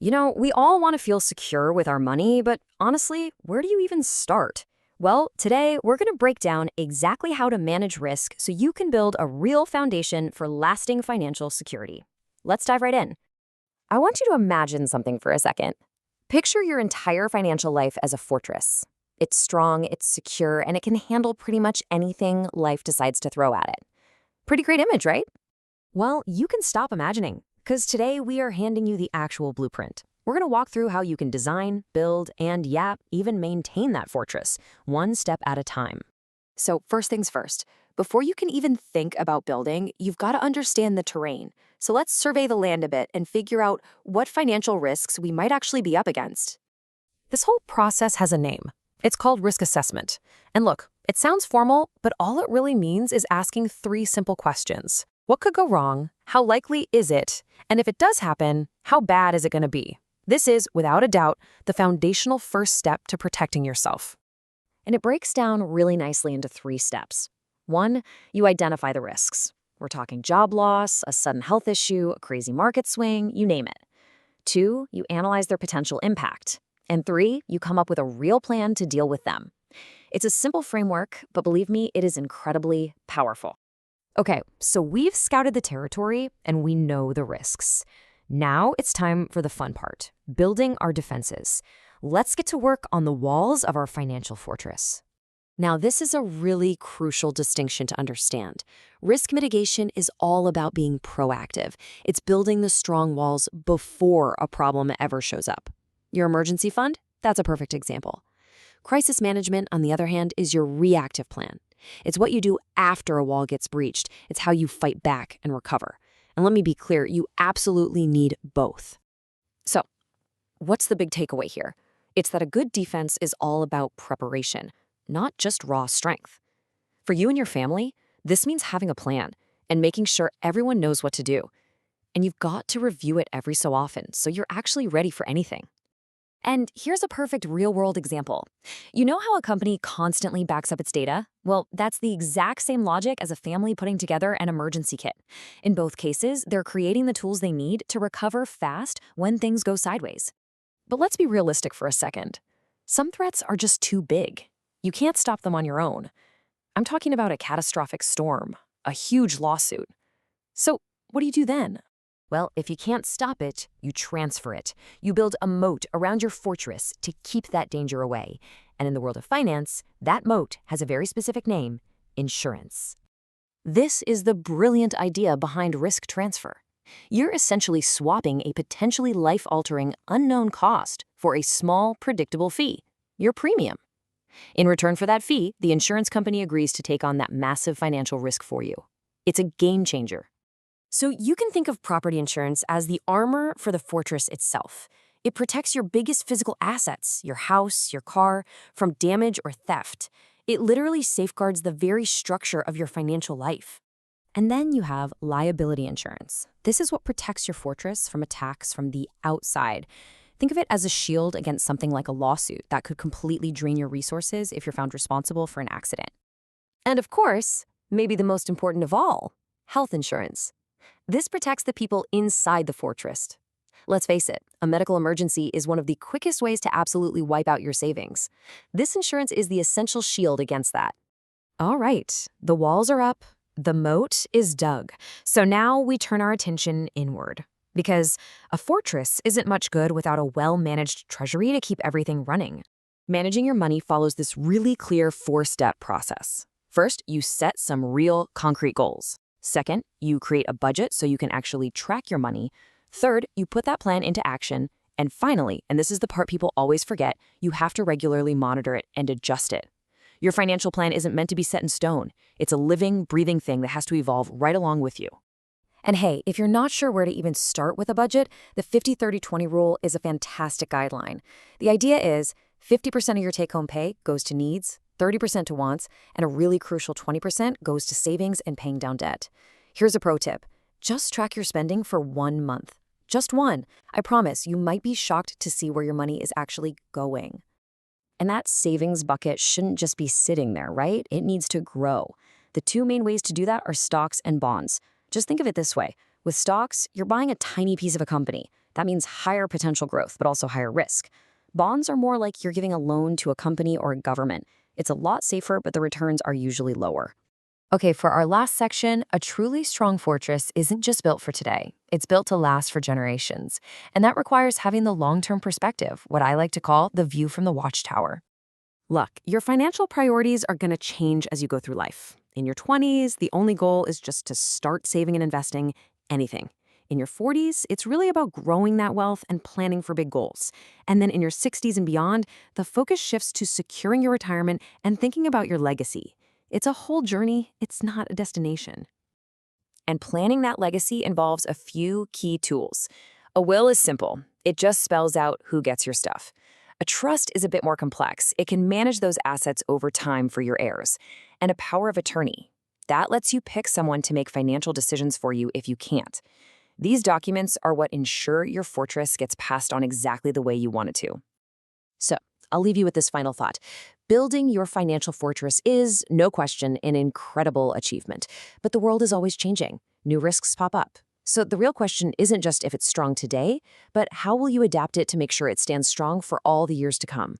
We all want to feel secure with our money, but honestly, where do you even start? Well, today we're going to break down exactly how to manage risk so you can build a real foundation for lasting financial security. Let's dive right in. I want you to imagine something for a second. Picture your entire financial life as a fortress. It's strong, it's secure, and it can handle pretty much anything life decides to throw at it. Pretty great image, right? Well, you can stop imagining, because today we are handing you the actual blueprint. We're going to walk through how you can design, build, and even maintain that fortress, one step at a time. So first things first, before you can even think about building, you've got to understand the terrain. So let's survey the land a bit and figure out what financial risks we might actually be up against. This whole process has a name. It's called risk assessment. And look, it sounds formal, but all it really means is asking three simple questions. What could go wrong? How likely is it? And if it does happen, how bad is it going to be? This is, without a doubt, the foundational first step to protecting yourself. And it breaks down really nicely into three steps. One, you identify the risks. We're talking job loss, a sudden health issue, a crazy market swing, you name it. Two, you analyze their potential impact. And three, you come up with a real plan to deal with them. It's a simple framework, but believe me, it is incredibly powerful. Okay, so we've scouted the territory and we know the risks. Now it's time for the fun part, building our defenses. Let's get to work on the walls of our financial fortress. Now, this is a really crucial distinction to understand. Risk mitigation is all about being proactive. It's building the strong walls before a problem ever shows up. Your emergency fund? That's a perfect example. Crisis management, on the other hand, is your reactive plan. It's what you do after a wall gets breached. It's how you fight back and recover. And let me be clear, you absolutely need both. So, what's the big takeaway here? It's that a good defense is all about preparation, not just raw strength. For you and your family, this means having a plan and making sure everyone knows what to do. And you've got to review it every so often so you're actually ready for anything. And here's a perfect real-world example. You know how a company constantly backs up its data? Well, that's the exact same logic as a family putting together an emergency kit. In both cases, they're creating the tools they need to recover fast when things go sideways. But let's be realistic for a second. Some threats are just too big. You can't stop them on your own. I'm talking about a catastrophic storm, a huge lawsuit. So what do you do then? Well, if you can't stop it, you transfer it. You build a moat around your fortress to keep that danger away. And in the world of finance, that moat has a very specific name: insurance. This is the brilliant idea behind risk transfer. You're essentially swapping a potentially life-altering unknown cost for a small, predictable fee, your premium. In return for that fee, the insurance company agrees to take on that massive financial risk for you. It's a game changer. So you can think of property insurance as the armor for the fortress itself. It protects your biggest physical assets, your house, your car, from damage or theft. It literally safeguards the very structure of your financial life. And then you have liability insurance. This is what protects your fortress from attacks from the outside. Think of it as a shield against something like a lawsuit that could completely drain your resources if you're found responsible for an accident. And of course, maybe the most important of all, health insurance. This protects the people inside the fortress. Let's face it, a medical emergency is one of the quickest ways to absolutely wipe out your savings. This insurance is the essential shield against that. All right, the walls are up, the moat is dug. So now we turn our attention inward. Because a fortress isn't much good without a well-managed treasury to keep everything running. Managing your money follows this really clear four-step process. First, you set some real concrete goals. Second, you create a budget so you can actually track your money. Third, you put that plan into action. And finally, and this is the part people always forget, you have to regularly monitor it and adjust it. Your financial plan isn't meant to be set in stone. It's a living, breathing thing that has to evolve right along with you. And hey, if you're not sure where to even start with a budget, the 50-30-20 rule is a fantastic guideline. The idea is 50% of your take-home pay goes to needs, 30% to wants, and a really crucial 20% goes to savings and paying down debt. Here's a pro tip. Just track your spending for 1 month. Just one. I promise you might be shocked to see where your money is actually going. And that savings bucket shouldn't just be sitting there, right? It needs to grow. The two main ways to do that are stocks and bonds. Just think of it this way. With stocks, you're buying a tiny piece of a company. That means higher potential growth, but also higher risk. Bonds are more like you're giving a loan to a company or a government. It's a lot safer, but the returns are usually lower. Okay, for our last section, a truly strong fortress isn't just built for today. It's built to last for generations. And that requires having the long-term perspective, what I like to call the view from the watchtower. Look, your financial priorities are going to change as you go through life. In your 20s, the only goal is just to start saving and investing anything. In your 40s, it's really about growing that wealth and planning for big goals. And then in your 60s and beyond, the focus shifts to securing your retirement and thinking about your legacy. It's a whole journey, it's not a destination. And planning that legacy involves a few key tools. A will is simple. It just spells out who gets your stuff. A trust is a bit more complex. It can manage those assets over time for your heirs. And a power of attorney. That lets you pick someone to make financial decisions for you if you can't. These documents are what ensure your fortress gets passed on exactly the way you want it to. So, I'll leave you with this final thought. Building your financial fortress is, no question, an incredible achievement. But the world is always changing. New risks pop up. So the real question isn't just if it's strong today, but how will you adapt it to make sure it stands strong for all the years to come?